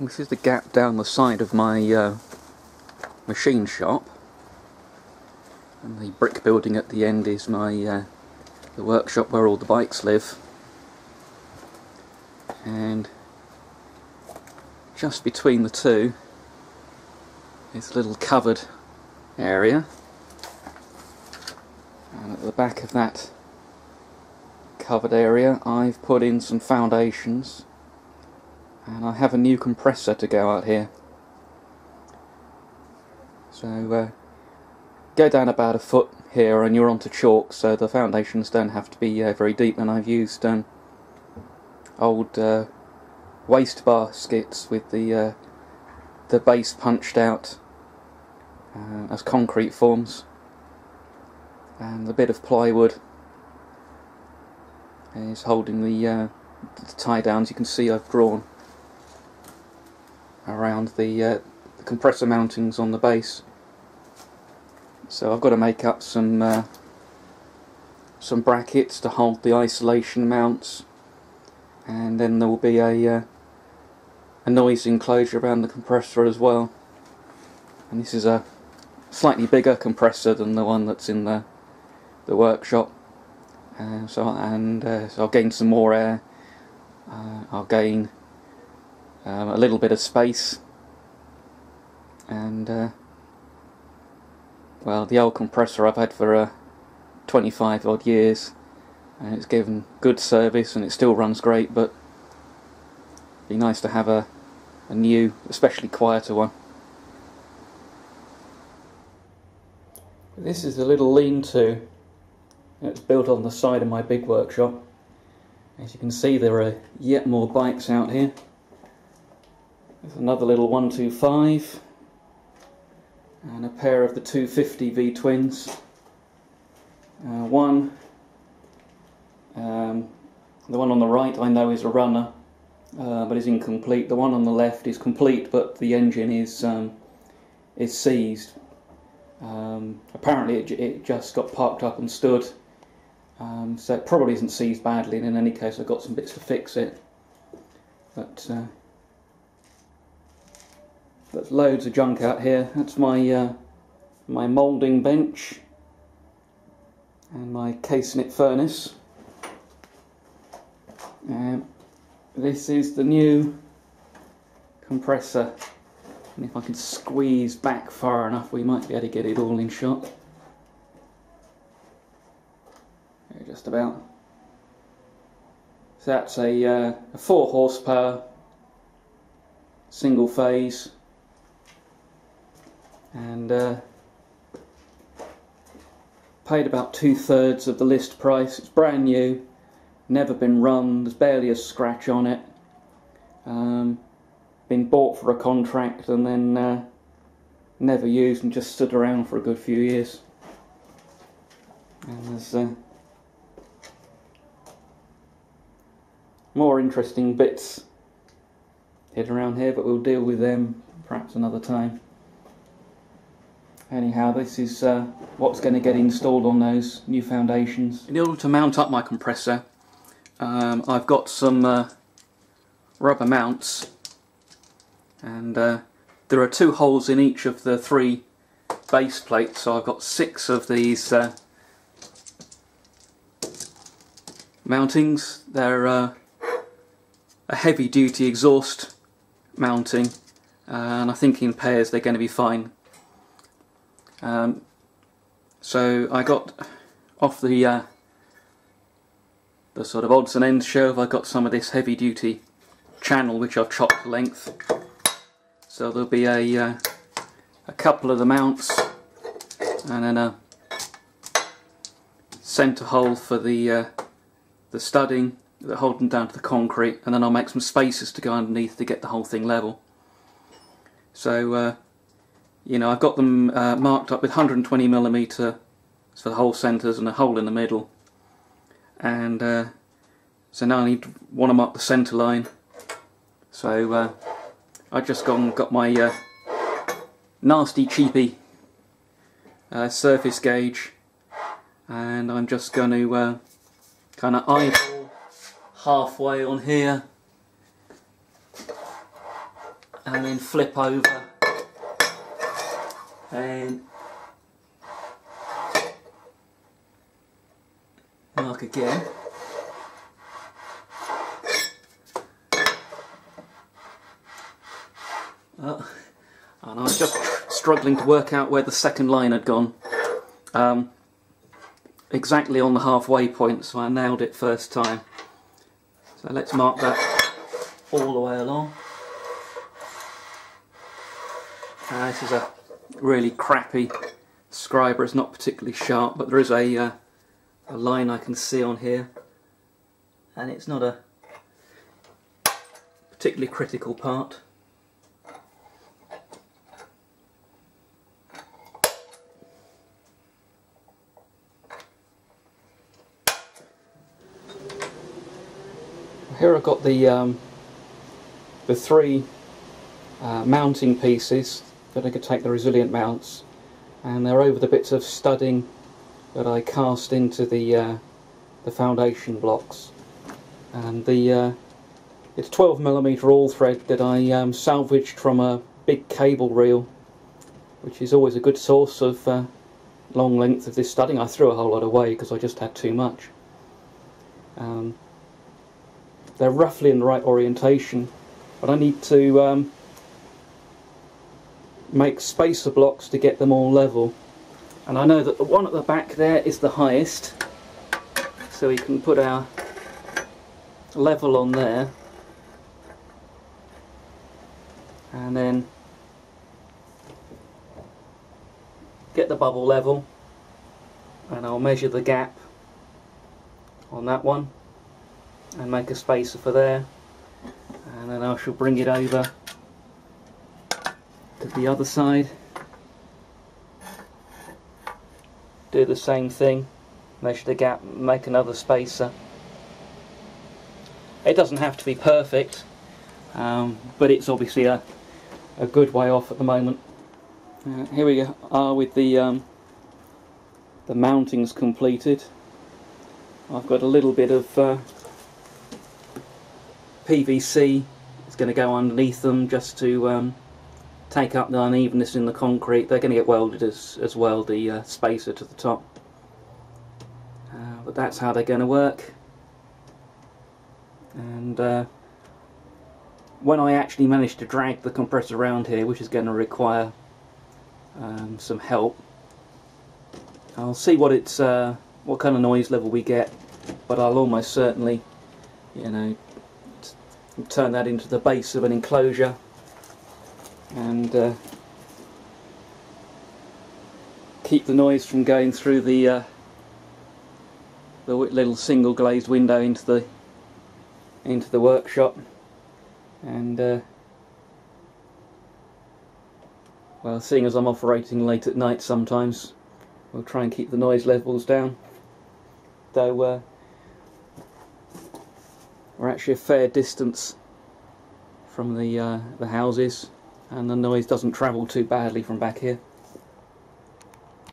This is the gap down the side of my machine shop, and the brick building at the end is my the workshop where all the bikes live. And just between the two is a little covered area, and at the back of that covered area I've put in some foundations, and I have a new compressor to go out here. So go down about a foot here and you're onto chalk, so the foundations don't have to be very deep, and I've used old waste baskets with the base punched out as concrete forms, and a bit of plywood is holding the tie downs. You can see I've drawn around the compressor mountings on the base. So I've got to make up some brackets to hold the isolation mounts, and then there will be a noise enclosure around the compressor as well. And this is a slightly bigger compressor than the one that's in the workshop. So I'll gain some more air. I'll gain a little bit of space, and well, the old compressor I've had for 25 odd years, and it's given good service and it still runs great, but it'd be nice to have a new, especially quieter one. This is a little lean-to. It's built on the side of my big workshop. As you can see, there are yet more bikes out here. There's another little 125 and a pair of the 250V twins. The one on the right I know is a runner, but is incomplete. The one on the left is complete, but the engine is seized. Apparently it just got parked up and stood, so it probably isn't seized badly, and in any case I've got some bits to fix it. But there's loads of junk out here. That's my my moulding bench and my case-knit furnace. This is the new compressor, and if I can squeeze back far enough we might be able to get it all in shot. There, just about. So that's a 4 horsepower single phase, and paid about 2/3 of the list price. It's brand new, never been run, there's barely a scratch on it. Been bought for a contract and then never used, and just stood around for a good few years. And there's more interesting bits hidden around here, but we'll deal with them perhaps another time. Anyhow, this is what's going to get installed on those new foundations. In order to mount up my compressor, I've got some rubber mounts, and there are 2 holes in each of the 3 base plates, so I've got 6 of these mountings. They're a heavy duty exhaust mounting, and I think in pairs they're going to be fine. So I got off the sort of odds and ends shelf, I got some of this heavy duty channel which I've chopped to length. So there'll be a couple of the mounts, and then a centre hole for the studding that hold them down to the concrete, and then I'll make some spaces to go underneath to get the whole thing level. So you know, I've got them marked up with 120mm for the whole centres and a hole in the middle, and so now I need to want to mark the centre line. So I've just got my nasty cheapy surface gauge, and I'm just going to kind of eyeball halfway on here, and then flip over and mark again. And I was just struggling to work out where the second line had gone. Exactly on the halfway point, so I nailed it first time. So let's mark that all the way along. This is a really crappy scriber. It's not particularly sharp, but there is a line I can see on here, and it's not a particularly critical part. Here I've got the three mounting pieces that I could take the resilient mounts, and they're over the bits of studding that I cast into the foundation blocks. And it's 12mm all thread that I salvaged from a big cable reel, which is always a good source of long length of this studding. I threw a whole lot away because I just had too much. They're roughly in the right orientation, but I need to make spacer blocks to get them all level. And I know that the one at the back there is the highest, so we can put our level on there, and then get the bubble level, and I'll measure the gap on that one and make a spacer for there, and then I shall bring it over to the other side, do the same thing, measure the gap, make another spacer. It doesn't have to be perfect, but it's obviously a good way off at the moment. Here we are with the mountings completed. I've got a little bit of PVC is going to go underneath them just to take up the unevenness in the concrete. They're going to get welded as well, the spacer to the top. But that's how they're going to work. And when I actually manage to drag the compressor around here, which is going to require some help, I'll see what kind of noise level we get, but I'll almost certainly, you know, turn that into the base of an enclosure, and keep the noise from going through the little single glazed window into the workshop. And well, seeing as I'm operating late at night, sometimes we'll try and keep the noise levels down, though we're actually a fair distance from the houses, and the noise doesn't travel too badly from back here.